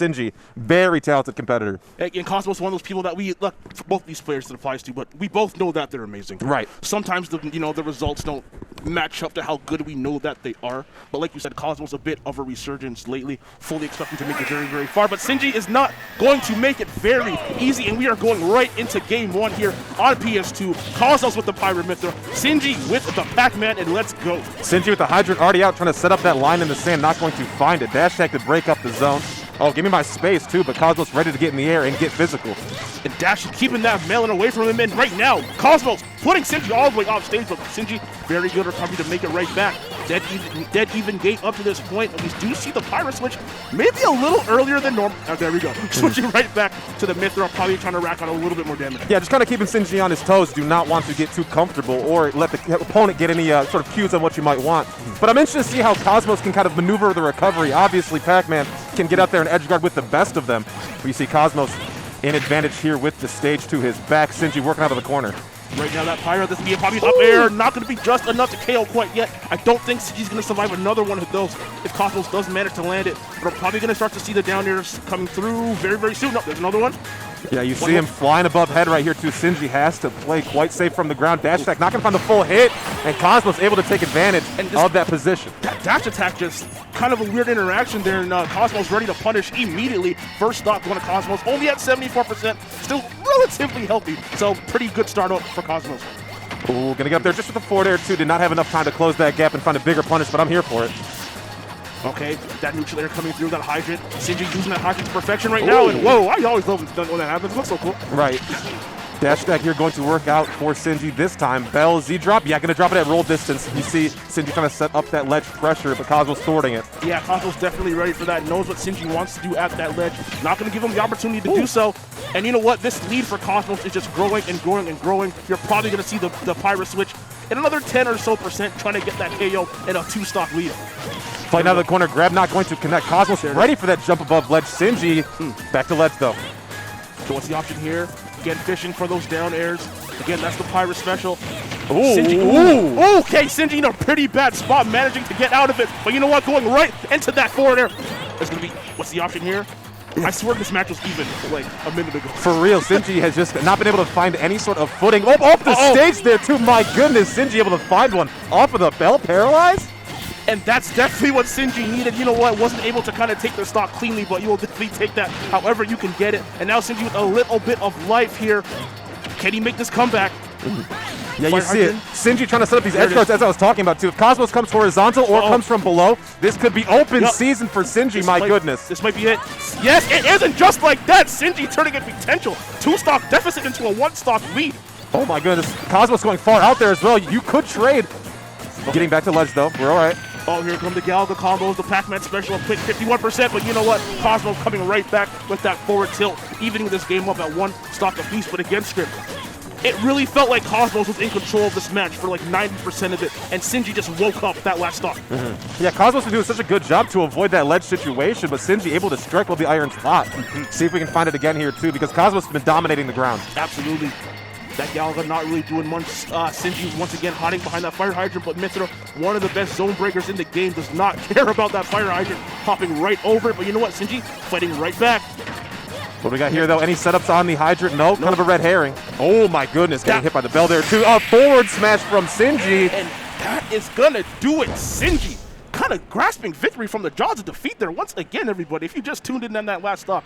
Sinji, very talented competitor. And Cosmos is one of those people that we look for both these players it applies to, but we both know that they're amazing. Right. Sometimes the results don't match up to how good we know that they are. But like you said, Cosmos a bit of a resurgence lately, fully expecting to make it very, very far. But Sinji is not going to make it very easy, and we are going right into game one here on PS2. Cosmos with the Pyra Mythra, Sinji with the Pac-Man, and let's go. Sinji with the Hydrant already out, trying to set up that line in the sand, not going to find it. Dash attack to break up the zone. Oh, give me my space too, but Cosmos ready to get in the air and get physical. And Dash keeping that melon away from him, and right now, Cosmos putting Sinji all the way off stage, but Sinji, very good recovery to make it right back. Dead even game up to this point, and we do see the Pyra switch maybe a little earlier than normal. Oh, there we go. Switching right back to the Mythra, probably trying to rack on a little bit more damage. Yeah, just kind of keeping Sinji on his toes. Do not want to get too comfortable or let the opponent get any sort of cues on what you might want. But I'm interested to see how Cosmos can kind of maneuver the recovery. Obviously, Pac-Man can get out there and edge guard with the best of them. But you see Cosmos in advantage here with the stage to his back. Sinji working out of the corner. Right now, that Pyra, this will be probably up air, not going to be just enough to KO quite yet. I don't think Sinji's going to survive another one of those if Cosmos does manage to land it. But we're probably going to start to see the down airs coming through very, very soon. No, there's another one. Yeah, you see him flying above head right here too. Sinji has to play quite safe from the ground. Dash attack not going to find the full hit, and Cosmos able to take advantage of that position. That dash attack just kind of a weird interaction there, and Cosmos ready to punish immediately. First stock going to Cosmos, only at 74%, still relatively healthy, so pretty good start up for Cosmos. Ooh, gonna get up there just with the forward air too. Did not have enough time to close that gap and find a bigger punish, but I'm here for it. Okay, that neutral air coming through, that Hydrant. Sinji using that Hydrant to perfection right now, and whoa, I always love when that happens. It looks so cool. Right. Dash attack here going to work out for Sinji this time. Bell Z drop, yeah, gonna drop it at roll distance. You see Sinji trying to set up that ledge pressure, but Cosmos thwarting it. Yeah, Cosmos definitely ready for that. Knows what Sinji wants to do at that ledge. Not gonna give him the opportunity to do so. And you know what? This lead for Cosmos is just growing and growing and growing. You're probably gonna see the Pyra switch in another 10 or so percent, trying to get that KO in a 2-stock lead. Fighting out of the corner, grab not going to connect. Cosmos ready for that jump above ledge. Sinji back to ledge though. So what's the option here? Again, fishing for those down airs. Again, that's the Pyra special. Ooh, Sinji, ooh. Okay, Sinji in a pretty bad spot, managing to get out of it. But you know what? Going right into that forward air. It's gonna be, what's the option here? I swear this match was even like a minute ago. For real, Sinji has just not been able to find any sort of footing. Oh, off the stage there too. My goodness, Sinji able to find one off of the bell, paralyzed. And that's definitely what Sinji needed. You know what? Wasn't able to kind of take the stock cleanly, but you will definitely take that however you can get it. And now Sinji with a little bit of life here. Can he make this comeback? Yeah, you see it. Sinji trying to set up these edge guards as I was talking about too. If Cosmos comes horizontal or comes from below, this could be open season for Sinji, my goodness. This might be it. Yes, it isn't just like that. Sinji turning it potential. 2-stock deficit into a 1-stock lead. Oh my goodness. Cosmos going far out there as well. You could trade. Getting back to ledge though. We're all right. Oh, here come the Galaga combos, the Pac-Man special, quick 51%, but you know what? Cosmos coming right back with that forward tilt, evening this game up at 1 stock apiece, but against him. It really felt like Cosmos was in control of this match for like 90% of it, and Sinji just woke up that last stock. Yeah, Cosmos been doing such a good job to avoid that ledge situation, but Sinji able to strike while the iron's hot. See if we can find it again here too, because Cosmos has been dominating the ground. Absolutely. That Galaga not really doing much. Sinji once again hiding behind that fire hydrant, but Mythra, one of the best zone breakers in the game, does not care about that fire hydrant, hopping right over it. But you know what? Sinji fighting right back. What do we got here though? Any setups on the hydrant? No, kind of a red herring. Oh my goodness, getting hit by the bell there too. A forward smash from Sinji. And that is gonna do it. Sinji kind of grasping victory from the jaws of defeat there once again, everybody. If you just tuned in on that last stock,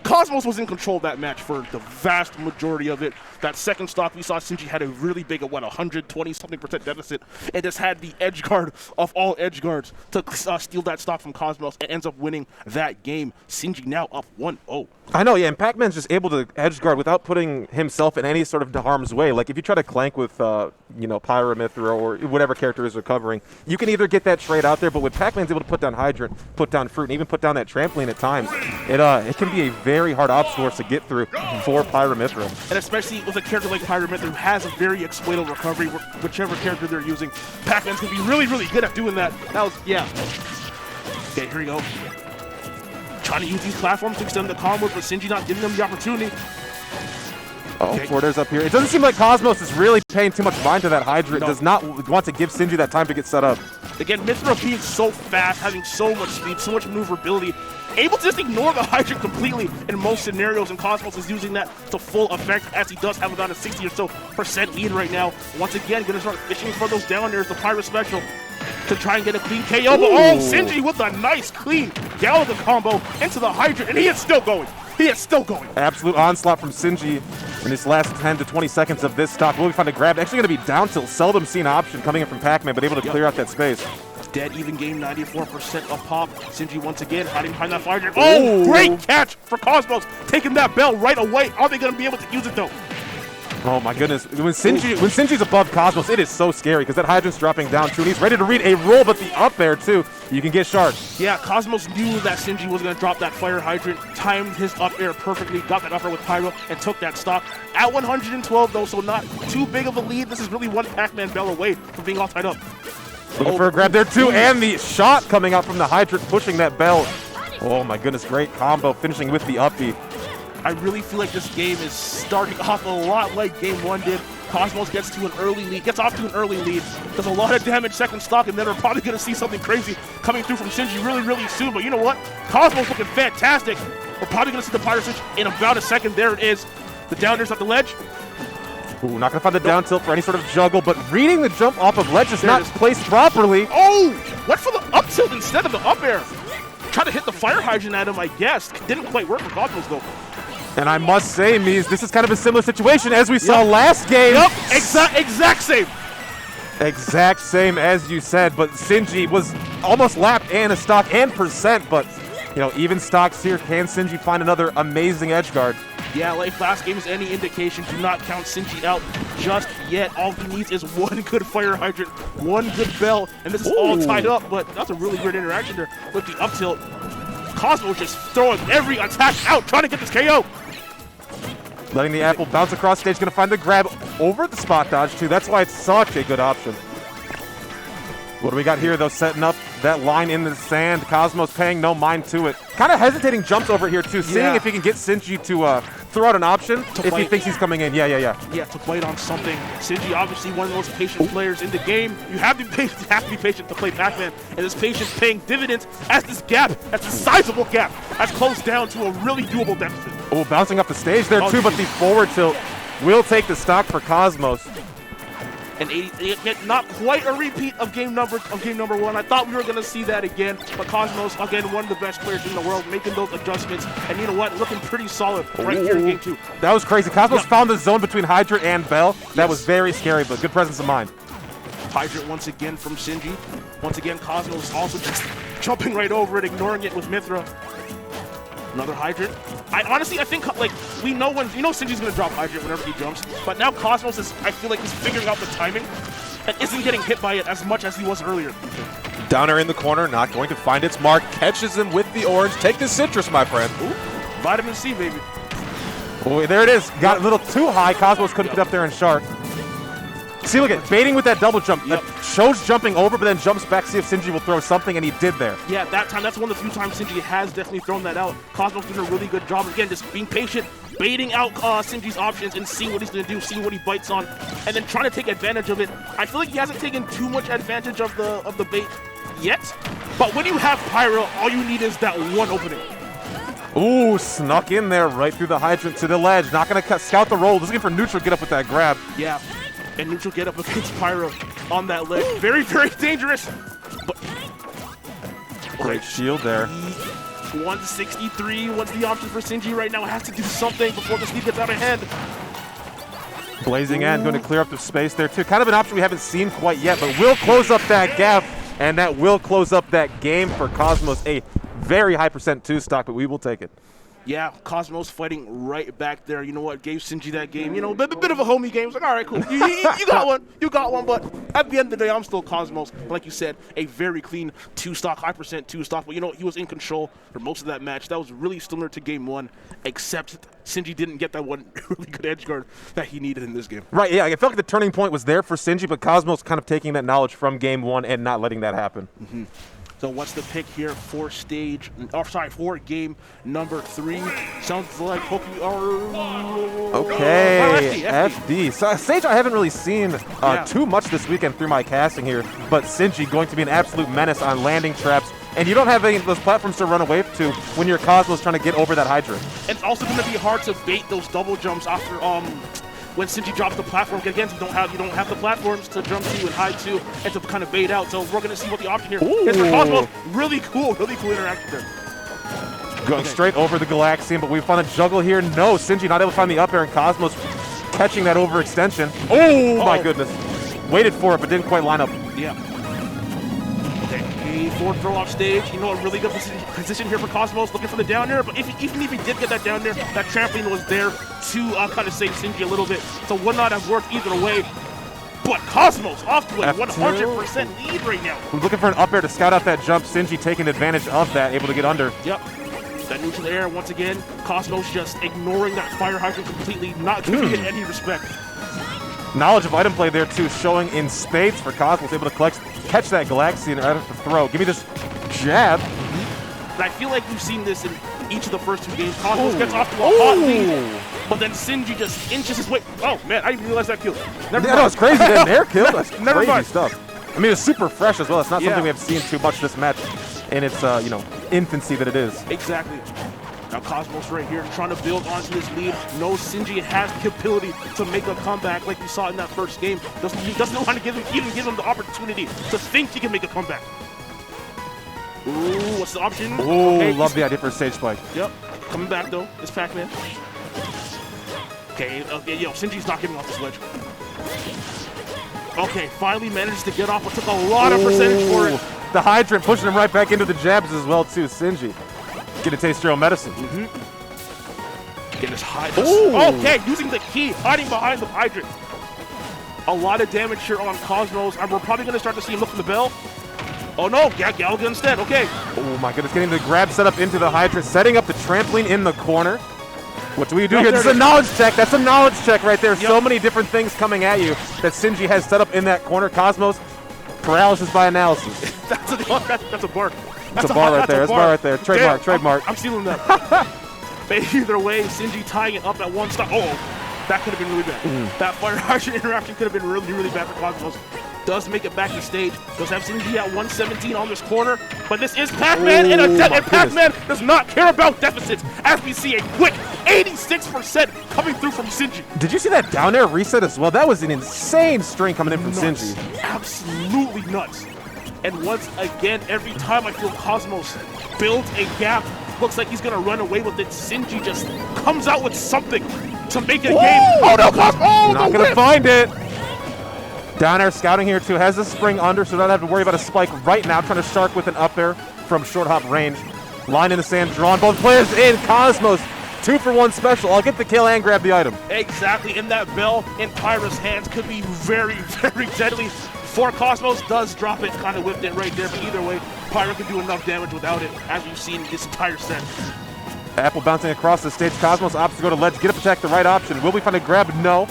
Cosmos was in control of that match for the vast majority of it. That second stock, we saw Sinji had a really big, 120-something% deficit, and just had the edge guard of all edge guards to steal that stock from Cosmos and ends up winning that game. Sinji now up 1-0. I know, yeah, and Pac-Man's just able to edge guard without putting himself in any sort of harm's way. Like, if you try to clank with, Pyra, Mythra, or whatever character is recovering, you can either get that trade out there, but when Pac-Man's able to put down Hydrant, put down Fruit, and even put down that trampoline at times, it can be a very hard obstacle to get through for Pyra Mythra. And especially with a character like Pyra Mythra who has a very exploitable recovery, whichever character they're using, Pac-Man's going to be really, really good at doing that. That was, yeah. Okay, here we go. Trying to use these platforms to extend the combos, but Sinji not giving them the opportunity. Oh, Porter's up here. It doesn't seem like Cosmos is really paying too much mind to that Hydra. It does not want to give Sinji that time to get set up. Again, Mythra being so fast, having so much speed, so much maneuverability, able to just ignore the Hydra completely in most scenarios, and Cosmos is using that to full effect as he does have about a 60 or so % lead right now. Once again, going to start fishing for those down airs, the Pyra special, to try and get a clean KO. But Sinji with a nice clean Galaga combo into the Hydra, and he is still going. He is still going. Absolute onslaught from Sinji in this last 10 to 20 seconds of this stock. Will we find a grab? Actually going to be down tilt. Seldom seen option coming in from Pac-Man, but able to clear out that space. Dead even game, 94% of pop. Sinji once again hiding behind that fire. Oh, great catch for Cosmos, taking that bell right away. Are they going to be able to use it though? Oh my goodness, when Sinji's above Cosmos, it is so scary because that Hydrant's dropping down too, and he's ready to read a roll, but the up air too, you can get sharp. Yeah, Cosmos knew that Sinji was going to drop that fire hydrant, timed his up air perfectly, got that up air with Pyra, and took that stock. At 112 though, so not too big of a lead. This is really one Pac-Man bell away from being all tied up. Looking for a grab there too, and the shot coming out from the Hydrant, pushing that bell. Oh my goodness, great combo, finishing with the up B. I really feel like this game is starting off a lot like Game 1 did. Cosmos gets off to an early lead, does a lot of damage second stock, and then we're probably going to see something crazy coming through from Sinji really soon. But you know what? Cosmos looking fantastic. We're probably going to see the Pyra switch in about a second. There it is. The down airs at the ledge. Ooh, not going to find the down tilt for any sort of juggle, but reading the jump off of ledge is not placed properly. Oh! Went for the up tilt instead of the up air. Tried to hit the fire hydrant at him, I guess. Didn't quite work for Cosmos, though. And I must say, Mies, this is kind of a similar situation as we saw last game. Yep, exact same. Exact same as you said, but Sinji was almost lapped and a stock and percent, but, you know, even stocks here. Can Sinji find another amazing edge guard? Yeah, like last game is any indication, do not count Sinji out just yet. All he needs is one good fire hydrant, one good bell, and this is all tied up, but that's a really weird interaction there with the up tilt. Cosmos just throwing every attack out, trying to get this KO. Letting the apple bounce across stage, gonna find the grab over the spot dodge too. That's why it's such a good option. What do we got here though? Setting up that line in the sand. Cosmos paying no mind to it. Kind of hesitating jumps over here too, seeing if he can get Sinji to throw out an option if he thinks he's coming in. Yeah, to bite on something. Sinji, obviously one of the most patient players in the game. You have to be patient to play Pac-Man, and this patience paying dividends as this gap, that's a sizable gap, has closed down to a really doable deficit. Oh, bouncing up the stage there too, but the forward tilt will take the stock for Cosmos. And not quite a repeat of game number one. I thought we were going to see that again, but Cosmos, again, one of the best players in the world, making those adjustments, and you know what, looking pretty solid right here in game 2. That was crazy. Cosmos found the zone between Hydra and Bell. That was very scary, but good presence of mind. Hydra once again from Sinji. Once again, Cosmos also just jumping right over it, ignoring it with Mythra. Another hydrant. I think like we know Sinji's gonna drop hydrant whenever he jumps, but now Cosmos is, I feel like, he's figuring out the timing and isn't getting hit by it as much as he was earlier. Downer in the corner, not going to find its mark, catches him with the orange. Take the citrus, my friend. Ooh, vitamin C, baby. Oh, there it is. Got a little too high. Cosmos couldn't get up there and sharp. See, look at baiting with that double jump. Shows jumping over, but then jumps back, see if Sinji will throw something, and he did there. Yeah, that time, that's one of the few times Sinji has definitely thrown that out. Cosmos doing a really good job. Again, just being patient, baiting out Sinji's options and seeing what he's going to do, seeing what he bites on, and then trying to take advantage of it. I feel like he hasn't taken too much advantage of the bait yet, but when you have Pyra, all you need is that one opening. Ooh, snuck in there right through the hydrant to the ledge. Not going to scout the roll. Just looking for neutral, get up with that grab. Yeah. And neutral get up against Pyra on that ledge. Very, very dangerous. But great shield there. 163. What's the option for Sinji right now? Has to do something before this lead gets out of hand. Blazing end, going to clear up the space there too. Kind of an option we haven't seen quite yet, but will close up that gap, and that will close up that game for Cosmos. A very high % 2 stock, but we will take it. Yeah, Cosmos fighting right back there. You know what? Gave Sinji that game. You know, a bit of a homie game. It's like, all right, cool. You got one. You got one. But at the end of the day, I'm still Cosmos. Like you said, a very clean 2 stock, high % 2 stock. But you know, he was in control for most of that match. That was really similar to game 1, except Sinji didn't get that one really good edge guard that he needed in this game. Right. Yeah, I felt like the turning point was there for Sinji, but Cosmos kind of taking that knowledge from game 1 and not letting that happen. So what's the pick here for for game number 3? Sounds like Pokemon. Okay, FD. FD. So Sage I haven't really seen too much this weekend through my casting here, but Sinji going to be an absolute menace on landing traps, and you don't have any of those platforms to run away to when your Cosmos trying to get over that Hydra. And it's also going to be hard to bait those double jumps after when Sinji drops the platform. Again, you don't have the platforms to jump to and hide to and to kind of bait out. So we're going to see what the option here is for Cosmos. Really cool interaction there. Going straight over the Galaxian, but we found a juggle here. No, Sinji not able to find the up air, and Cosmos catching that overextension. Oh my goodness. Waited for it, but didn't quite line up. Yeah. Okay, forward throw off stage. You know, a really good position here for Cosmos, looking for the down air. But even if he did get that down there, that trampoline was there to kind of save Sinji a little bit. So would not have worked either way. But Cosmos off to a 100% lead right now. We're looking for an up air to scout out that jump. Sinji taking advantage of that, able to get under. Yep. That neutral air once again. Cosmos just ignoring that fire hydrant completely, not giving it any respect. Knowledge of item play there too, showing in spades for Cosmos, able to catch that Galaxian right at the throw. Give me this jab. And I feel like we've seen this in each of the first 2 games. Cosmos gets off to a hot lead, but then Sinji just inches his way. Oh man, I didn't realize that kill. That was crazy. That air kill. That's Never crazy mind. stuff. I mean, it's super fresh as well. It's not something we have seen too much this match in its infancy that it is. Exactly. Now Cosmos right here trying to build onto this lead. Knows Sinji has the ability to make a comeback like we saw in that first game. He doesn't know how to even give him the opportunity to think he can make a comeback. Ooh, what's the option? Ooh, okay, love the idea for a stage spike. Yep, coming back though. It's Pac-Man. Okay, Sinji's not getting off this ledge. Okay, finally managed to get off, but took a lot of percentage for it. The hydrant pushing him right back into the jabs as well too. Sinji. Get a taste your own medicine. Get his high. Okay, using the key, hiding behind the hydrant. A lot of damage here on Cosmos, and we're probably going to start to see him look for the bell. Oh no, Galaga instead, okay. Oh my goodness, getting the grab set up into the hydrant, setting up the trampoline in the corner. What do we do here? This is a knowledge check. That's a knowledge check right there. Yep. So many different things coming at you that Sinji has set up in that corner. Cosmos, paralysis by analysis. That's a bar. That's a bar right there. That's a bar right there. Trademark, trademark. I'm stealing that. But either way, Sinji tying it up at one stop. Oh, that could have been really bad. That fire hydrant interaction could have been really, really bad for Cosmos. Does make it back to stage. Does have Sinji at 117 on this corner. But this is Pac-Man, and Pac-Man does not care about deficits, as we see a quick 86% coming through from Sinji. Did you see that down air reset as well? That was an insane string coming in from Sinji. Absolutely nuts. And once again, every time I feel Cosmos builds a gap, looks like he's going to run away with it, Sinji just comes out with something to make it a game. Oh no, Cosmos! Oh, not going to find it. Down air scouting here too. Has the spring under, so don't have to worry about a spike right now. Trying to shark with an up air from short hop range. Line in the sand drawn. Both players in. Cosmos 2-for-1 special. I'll get the kill and grab the item. Exactly. And that bell in Pyra's hands could be very, very deadly. For Cosmos does drop it, kind of whipped it right there, but either way, Pyra can do enough damage without it, as we've seen this entire set. Apple bouncing across the stage. Cosmos opts to go to ledge, get up attack, the right option. Will we find a grab? No.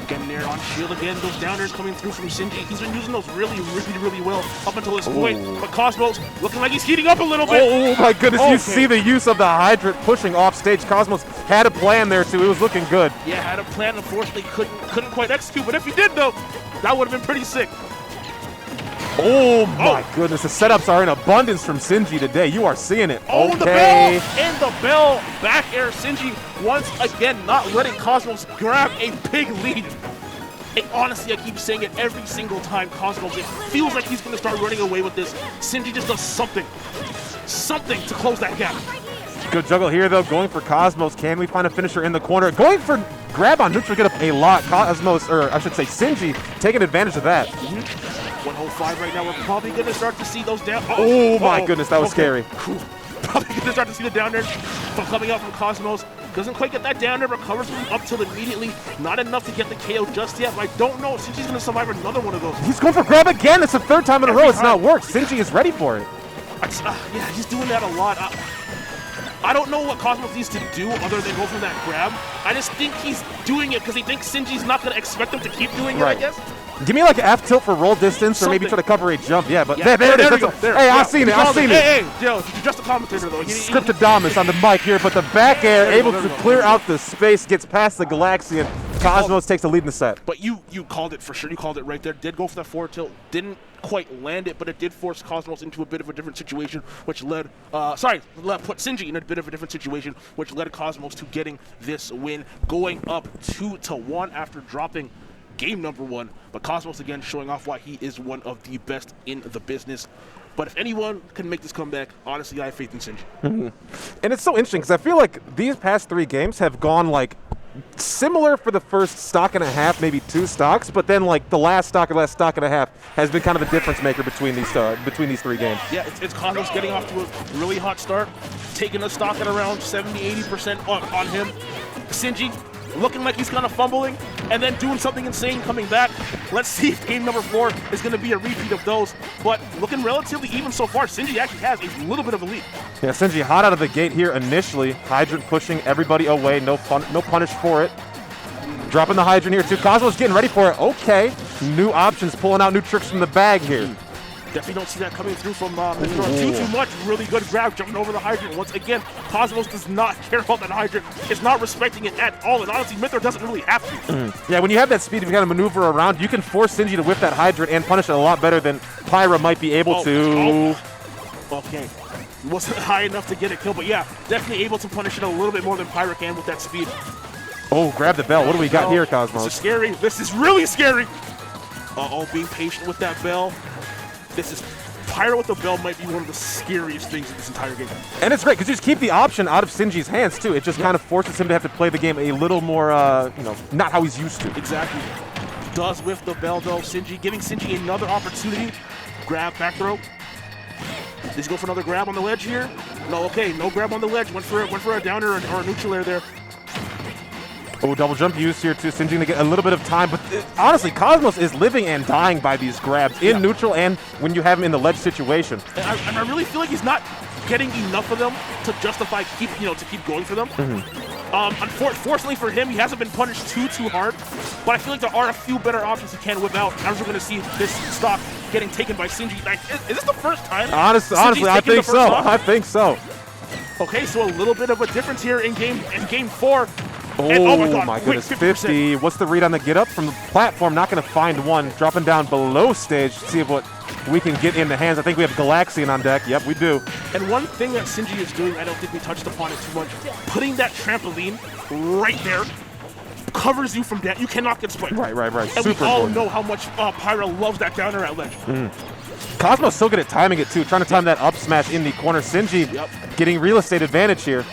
Getting there on shield again, those downers coming through from Sinji. He's been using those really, really, really well up until this point, but Cosmos looking like he's heating up a little bit. Oh my goodness, you see the use of the hydrant pushing off stage. Cosmos had a plan there too, it was looking good. Yeah, had a plan, unfortunately couldn't quite execute, but if he did though, that would have been pretty sick. Oh my goodness, the setups are in abundance from Sinji today. You are seeing it. Oh, the bell! And the bell back air. Sinji once again not letting Cosmos grab a big lead. And honestly, I keep saying it every single time Cosmos, it feels like he's going to start running away with this. Sinji just does something to close that gap. Good juggle here though, going for Cosmos. Can we find a finisher in the corner? Going for grab on neutral, get up a lot. Cosmos, or I should say Sinji, taking advantage of that. 105 right now. We're probably going to start to see those down. Oh my goodness, that was scary. Probably going to start to see the down there coming out from Cosmos. Doesn't quite get that down there, recovers from up till immediately. Not enough to get the KO just yet, but I don't know if Sinji's going to survive another one of those. He's going for grab again. It's the third time in a row. It's not worked. Sinji is ready for it. Yeah, he's doing that a lot. I don't know what Cosmos needs to do other than go for that grab. I just think he's doing it because he thinks Sinji's not going to expect him to keep doing it, I guess. Give me like an F tilt for roll distance, or maybe try to cover a jump. Yeah, but there it is. We go. Hey, I've seen it. I've seen it. Hey, Joe, you're just a commentator, though. Scriptodamus on the mic here, but the back air able to clear out the space, gets past the Galaxian. Cosmos takes the lead in the set. But you called it for sure. You called it right there. Did go for that forward tilt. Didn't quite land it, but it did force Cosmos into a bit of a different situation, which led, put Sinji in a bit of a different situation, which led Cosmos to getting this win, going up 2-1 after dropping game number 1. But Cosmos again showing off why he is one of the best in the business. But if anyone can make this comeback, honestly, I have faith in Sinji. And it's so interesting because I feel like these past 3 games have gone like similar for the first stock and a half, maybe 2 stocks, but then like the last stock and a half has been kind of a difference maker between these 3 games. Yeah, it's Cosmos getting off to a really hot start, taking a stock at around 70-80% on him. Sinji looking like he's kind of fumbling, and then doing something insane coming back. Let's see if game number 4 is going to be a repeat of those. But looking relatively even so far, Sinji actually has a little bit of a lead. Yeah, Sinji hot out of the gate here initially. Hydrant pushing everybody away, no punish for it. Dropping the Hydrant here too. Cosmos getting ready for it. Okay, new options, pulling out new tricks from the bag here. Definitely don't see that coming through from Mythra too much. Really good grab, jumping over the Hydrant. Once again, Cosmos does not care about that Hydrant. It's not respecting it at all, and honestly, Mythra doesn't really have to. Yeah, when you have that speed, if you kind of maneuver around, you can force Sinji to whip that Hydrant and punish it a lot better than Pyra might be able to. Okay. Wasn't high enough to get a kill, but yeah, definitely able to punish it a little bit more than Pyra can with that speed. Oh, grab the bell. What do we got here, Cosmos? This is scary. This is really scary. Uh-oh, being patient with that bell. This is Pyra with the bell might be one of the scariest things in this entire game. And it's great because you just keep the option out of Sinji's hands too. It just kind of forces him to have to play the game a little more, not how he's used to. Exactly. Does whiff the bell though. Sinji giving Sinji another opportunity. Grab, back throw. Does he go for another grab on the ledge here? No, okay, no grab on the ledge. Went for a downer or a neutral air there. Oh, double jump used here too. Sinji to get a little bit of time, but honestly, Cosmos is living and dying by these grabs in neutral and when you have him in the ledge situation. And I really feel like he's not getting enough of them to justify to keep going for them. Unfortunately for him, he hasn't been punished too hard, but I feel like there are a few better options he can whip out. As we're going to see this stock getting taken by Sinji. Like, is this the first time? Honestly, I think so. I think so. Okay, so a little bit of a difference here in game 4. Oh, and, oh my goodness, 50. What's the read on the get up from the platform? Not going to find one. Dropping down below stage to see what we can get in the hands. I think we have Galaxian on deck. Yep, we do. And one thing that Sinji is doing, I don't think we touched upon it too much, putting that trampoline right there covers you from that. You cannot get spiked. Right. And Super we all important. know how much Pyra loves that downer at ledge. Cosmos so good at timing it too, trying to time that up smash in the corner. Sinji getting real estate advantage here.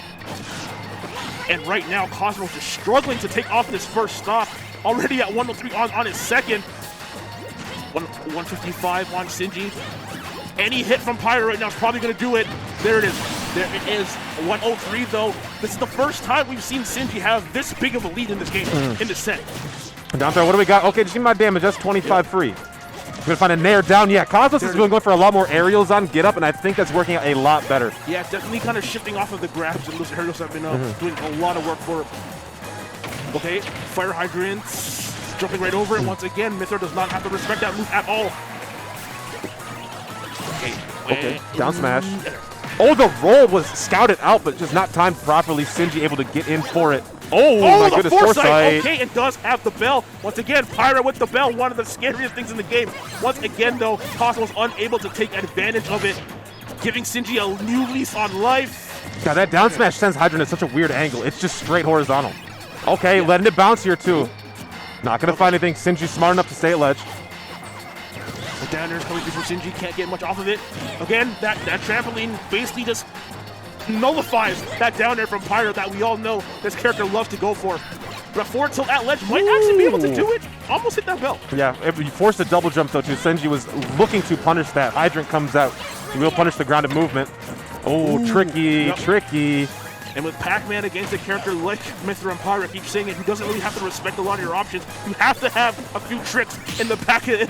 And right now, Cosmos is struggling to take off this first stock. Already at 103 on his second. 155 on Sinji. Any hit from Pyra right now is probably going to do it. There it is. There it is. 103 though. This is the first time we've seen Sinji have this big of a lead in this game, in this set. Down throw, what do we got? Okay, just see my damage. That's 25 free. We're going to find a nair down. Yeah, Cosmos is going for a lot more aerials on get up, and I think that's working out a lot better. Yeah, definitely kind of shifting off of the grabs, and those aerials have been doing a lot of work for him. Okay, fire hydrants, jumping right over it. Once again, Mythra does not have to respect that move at all. Okay, down smash. Oh, the roll was scouted out, but just not timed properly. Sinji able to get in for it. Oh my goodness, foresight. Okay, it does have the bell. Once again, Pyra with the bell, one of the scariest things in the game. Once again, though, Cosmos unable to take advantage of it, giving Sinji a new lease on life. God, that down smash sends Hydrant at such a weird angle. It's just straight horizontal. Okay, letting it bounce here, too. Not going to find anything. Sinji's smart enough to stay at ledge. The down air is coming through from Sinji, can't get much off of it. Again, that trampoline basically just nullifies that down air from Pyra that we all know this character loves to go for. But forward tilt at ledge might actually be able to do it. Almost hit that bell. Yeah, if you forced a double jump though too. Sinji was looking to punish that. Hydrant comes out. He will punish the grounded movement. Oh, tricky. And with Pac-Man against a character like Mythra and Pyra, keep saying it, he doesn't really have to respect a lot of your options. You have to have a few tricks in the back in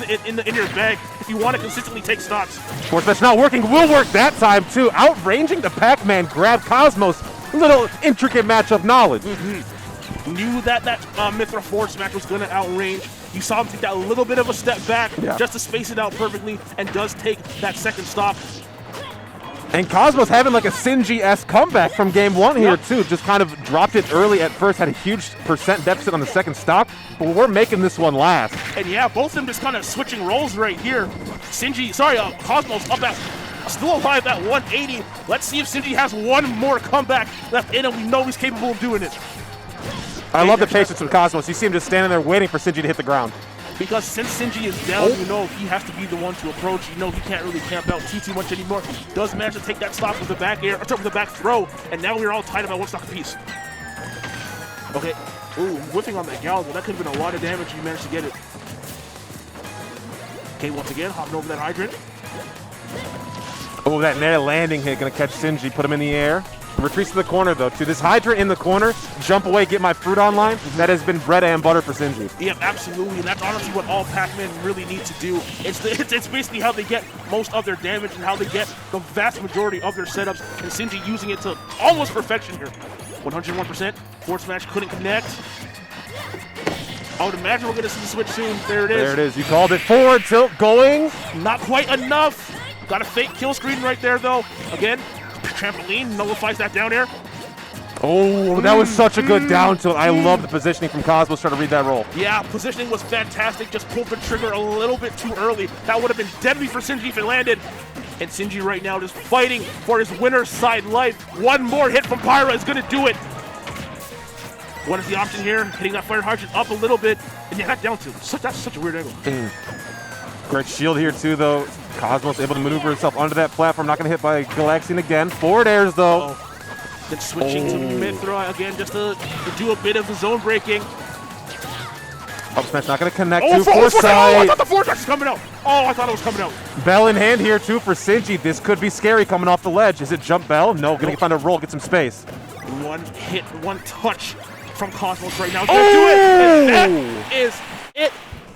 your bag if you want to consistently take stocks. Of course, that's not working. Will work that time too. Outranging the Pac-Man grab. Cosmos little intricate matchup knowledge. Knew that Mythra forward smash was going to outrange. You saw him take that little bit of a step back just to space it out perfectly, and does take that second stock. And Cosmos having like a Sinji-esque comeback from game 1 here too. Just kind of dropped it early at first, had a huge percent deficit on the second stock, but we're making this one last. And yeah, both of them just kind of switching roles right here. Cosmos up at, still alive at 180. Let's see if Sinji has one more comeback left in him. We know he's capable of doing it. I love the patience from Cosmos. You see him just standing there waiting for Sinji to hit the ground. Because since Sinji is down, you know he has to be the one to approach. You know he can't really camp out too much anymore. Does manage to take that stock with the back air, or with the back throw, and now we're all tied up at 1 stock apiece. Okay, ooh, whiffing on that Galgo. That could have been a lot of damage. You managed to get it. Okay, once again, hopping over that hydrant. Oh, that nair landing hit gonna catch Sinji, put him in the air. Retreats to the corner though, too. This hydrant in the corner, jump away, get my fruit online. That has been bread and butter for Sinji. Yep, absolutely, and that's honestly what all Pac-Man really need to do. It's basically how they get most of their damage and how they get the vast majority of their setups, and Sinji using it to almost perfection here. 101%, forward smash couldn't connect. I would imagine we're gonna see the switch soon. There it is. There it is, you called it. Forward tilt going. Not quite enough. Got a fake kill screen right there though. Again, trampoline nullifies that down air. Oh, that was such a good down tilt. I love the positioning from Cosmos trying to read that roll. Yeah, positioning was fantastic. Just pulled the trigger a little bit too early. That would have been deadly for Sinji if it landed. And Sinji right now just fighting for his winner's side life. One more hit from Pyra is going to do it. What is the option here? Hitting that fire hydrant up a little bit. And yeah, that down tilt. That's such a weird angle. Great shield here too though. Cosmos able to maneuver himself onto that platform. Not going to hit by Galaxian again. Forward airs though. Then switching to Mythra again just to do a bit of the zone breaking. Up smash not going to connect. Oh, Foresight. Oh, I thought the forward dash was coming out. Oh, I thought it was coming out. Bell in hand here too for Sinji. This could be scary coming off the ledge. Is it jump Bell? No, going to find a roll, get some space. One hit, one touch from Cosmos right now. Gonna do it. And that is it.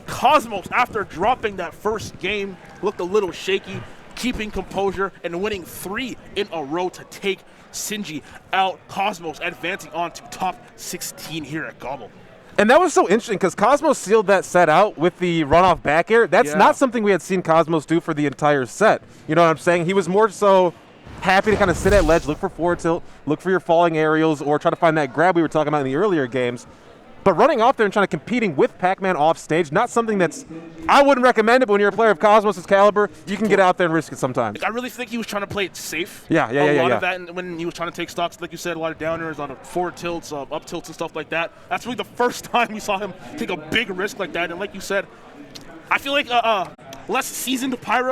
Cosmos, after dropping that first game, looked a little shaky, keeping composure and winning 3 in a row to take Sinji out. Cosmos advancing on to top 16 here at GOML. And that was so interesting because Cosmos sealed that set out with the runoff back air. That's not something we had seen Cosmos do for the entire set. You know what I'm saying? He was more so happy to kind of sit at ledge, look for forward tilt, look for your falling aerials, or try to find that grab we were talking about in the earlier games. But running off there and trying to competing with Pac-Man off stage, not something that's, I wouldn't recommend it, but when you're a player of Cosmos' caliber, you can get out there and risk it sometimes. I really think he was trying to play it safe. A lot of that, and when he was trying to take stocks, like you said, a lot of downers, a lot of forward tilts, up tilts and stuff like that. That's really the first time we saw him take a big risk like that. And like you said, I feel like less seasoned Pyra